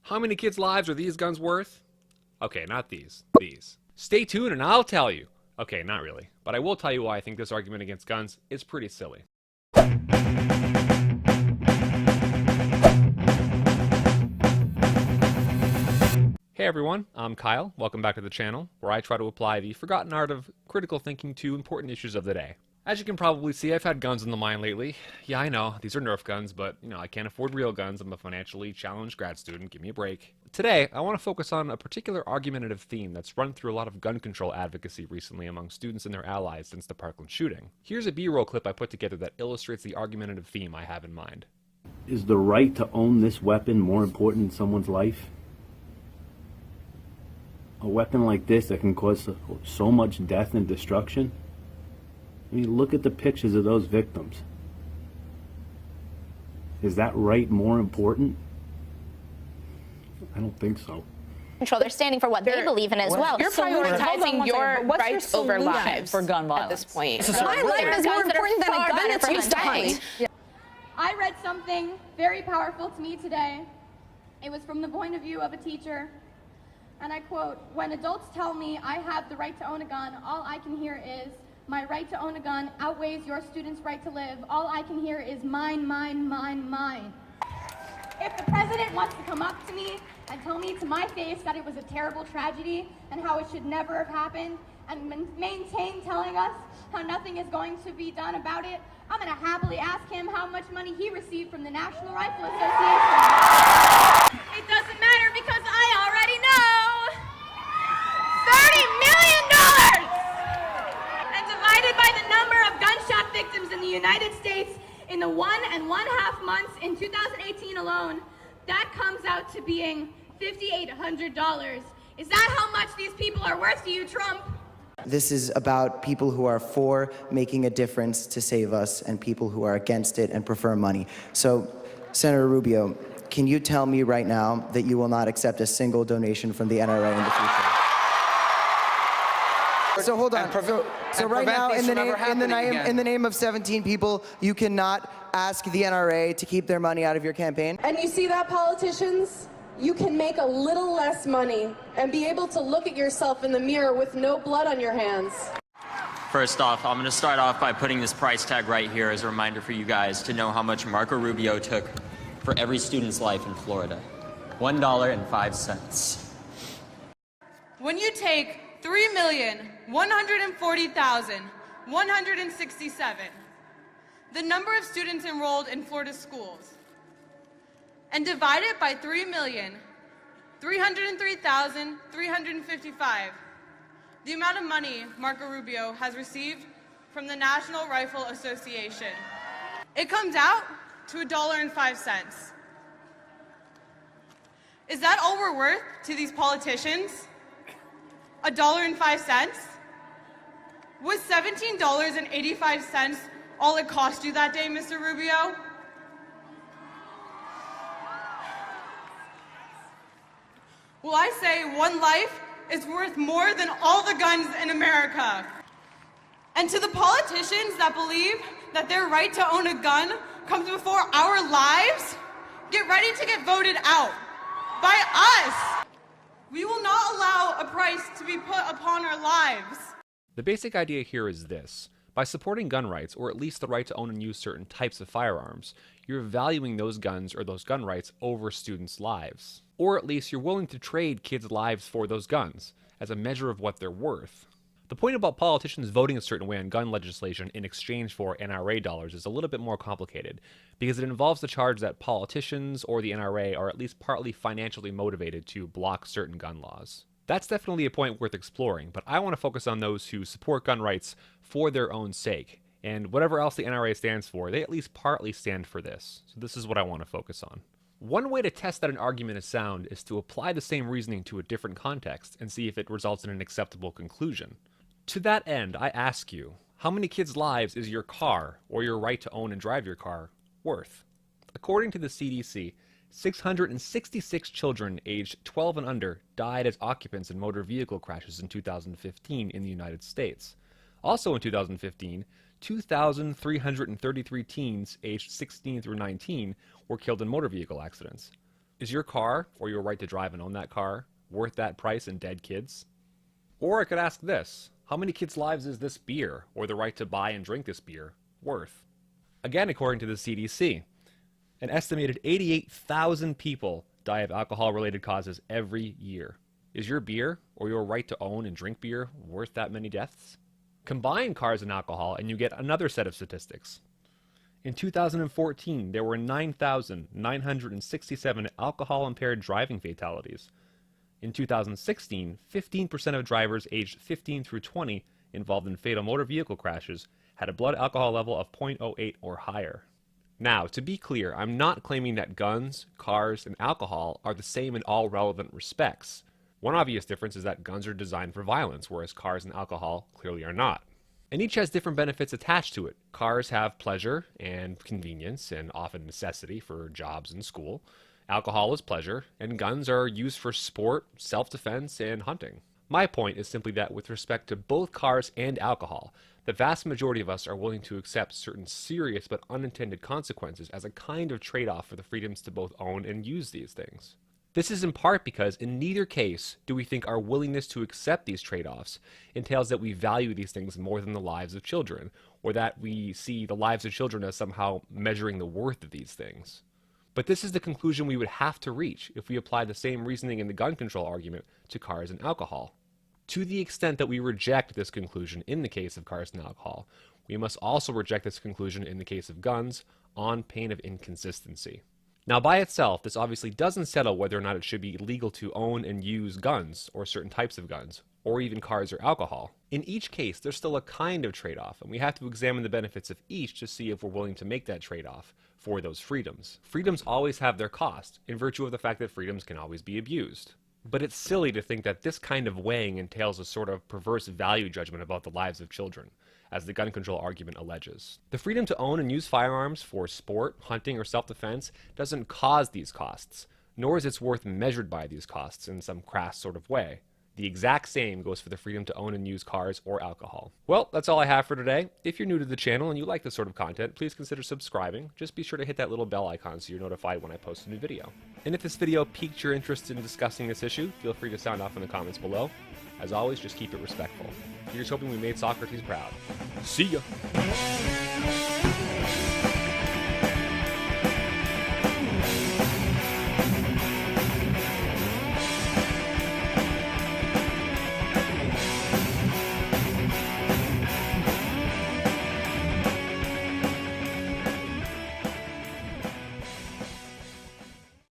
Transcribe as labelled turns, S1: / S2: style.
S1: How many kids' lives are these guns worth? Okay, not these. These. Stay tuned and I'll tell you. Okay, not really. But I will tell you why I think this argument against guns is pretty silly. Hey everyone, I'm Kyle. Welcome back to the channel, where I try to apply the forgotten art of critical thinking to important issues of the day. As you can probably see, I've had guns in the mind lately. Yeah, I know, these are Nerf guns, but, I can't afford real guns. I'm a financially challenged grad student. Give me a break. Today, I want to focus on a particular argumentative theme that's run through a lot of gun control advocacy recently among students and their allies since the Parkland shooting. Here's a B-roll clip I put together that illustrates the argumentative theme I have in mind.
S2: Is the right to own this weapon more important than someone's life? A weapon like this that can cause so much death and destruction? I mean, look at the pictures of those victims. Is that right more important? I don't think so.
S3: They're standing for what they believe in as well.
S4: You're prioritizing your rights over lives
S5: for gun violence
S4: at this point.
S3: My life is more important than a gun that's used to hunt.
S6: I read something very powerful to me today. It was from the point of view of a teacher. And I quote, "When adults tell me I have the right to own a gun, all I can hear is, my right to own a gun outweighs your student's right to live. All I can hear is mine, mine, mine, mine." If the president wants to come up to me and tell me to my face that it was a terrible tragedy and how it should never have happened, and maintain telling us how nothing is going to be done about it, I'm going to happily ask him how much money he received from the National Rifle Association. It doesn't matter because I already know. $30 million! And divided by the number of gunshot victims in the United States in the 1.5 months in 2018 alone, that comes out to being $5,800. Is that how much these people are worth to you, Trump?
S7: This is about people who are for making a difference to save us and people who are against it and prefer money. So, Senator Rubio, can you tell me right now that you will not accept a single donation from the NRA in the future? So hold on. So right now, in the name of 17 people, you cannot ask the NRA to keep their money out of your campaign?
S8: And you see that, politicians? You can make a little less money and be able to look at yourself in the mirror with no blood on your hands.
S9: First off, I'm going to start off by putting this price tag right here as a reminder for you guys to know how much Marco Rubio took for every student's life in Florida. $1.05.
S10: When you take 3,140,167, the number of students enrolled in Florida schools, and divide it by 3,303,355, the amount of money Marco Rubio has received from the National Rifle Association, it comes out to $1.05. Is that all we're worth to these politicians? $1.05? Was $17.85 all it cost you that day, Mr. Rubio? Well, I say one life is worth more than all the guns in America. And to the politicians that believe that their right to own a gun comes before our lives, get ready to get voted out by us. We will not allow a price to be put upon our lives.
S1: The basic idea here is this. By supporting gun rights, or at least the right to own and use certain types of firearms, you're valuing those guns or those gun rights over students' lives. Or at least you're willing to trade kids' lives for those guns, as a measure of what they're worth. The point about politicians voting a certain way on gun legislation in exchange for NRA dollars is a little bit more complicated, because it involves the charge that politicians or the NRA are at least partly financially motivated to block certain gun laws. That's definitely a point worth exploring, but I want to focus on those who support gun rights for their own sake, and whatever else the NRA stands for, they at least partly stand for this. So this is what I want to focus on. One way to test that an argument is sound is to apply the same reasoning to a different context and see if it results in an acceptable conclusion. To that end, I ask you, how many kids' lives is your car, or your right to own and drive your car, worth? According to the CDC, 666 children aged 12 and under died as occupants in motor vehicle crashes in 2015 in the United States. Also in 2015, 2,333 teens aged 16 through 19 were killed in motor vehicle accidents. Is your car, or your right to drive and own that car, worth that price in dead kids? Or I could ask this, how many kids' lives is this beer, or the right to buy and drink this beer, worth? Again, according to the CDC, an estimated 88,000 people die of alcohol-related causes every year. Is your beer, or your right to own and drink beer, worth that many deaths? Combine cars and alcohol and you get another set of statistics. In 2014, there were 9,967 alcohol-impaired driving fatalities. In 2016, 15% of drivers aged 15 through 20 involved in fatal motor vehicle crashes had a blood alcohol level of 0.08 or higher. Now, to be clear, I'm not claiming that guns, cars, and alcohol are the same in all relevant respects. One obvious difference is that guns are designed for violence, whereas cars and alcohol clearly are not. And each has different benefits attached to it. Cars have pleasure and convenience and often necessity for jobs and school. Alcohol is pleasure, and guns are used for sport, self-defense, and hunting. My point is simply that with respect to both cars and alcohol, the vast majority of us are willing to accept certain serious but unintended consequences as a kind of trade-off for the freedoms to both own and use these things. This is in part because in neither case do we think our willingness to accept these trade-offs entails that we value these things more than the lives of children, or that we see the lives of children as somehow measuring the worth of these things. But this is the conclusion we would have to reach if we apply the same reasoning in the gun control argument to cars and alcohol. To the extent that we reject this conclusion in the case of cars and alcohol, we must also reject this conclusion in the case of guns on pain of inconsistency. Now, by itself, this obviously doesn't settle whether or not it should be illegal to own and use guns, or certain types of guns, or even cars or alcohol. In each case, there's still a kind of trade-off, and we have to examine the benefits of each to see if we're willing to make that trade-off for those freedoms. Freedoms always have their cost, in virtue of the fact that freedoms can always be abused. But it's silly to think that this kind of weighing entails a sort of perverse value judgment about the lives of children, as the gun control argument alleges. The freedom to own and use firearms for sport, hunting, or self-defense doesn't cause these costs, nor is its worth measured by these costs in some crass sort of way. The exact same goes for the freedom to own and use cars or alcohol. Well, that's all I have for today. If you're new to the channel and you like this sort of content, please consider subscribing. Just be sure to hit that little bell icon so you're notified when I post a new video. And if this video piqued your interest in discussing this issue, feel free to sound off in the comments below. As always, just keep it respectful. Here's hoping we made Socrates proud. See ya!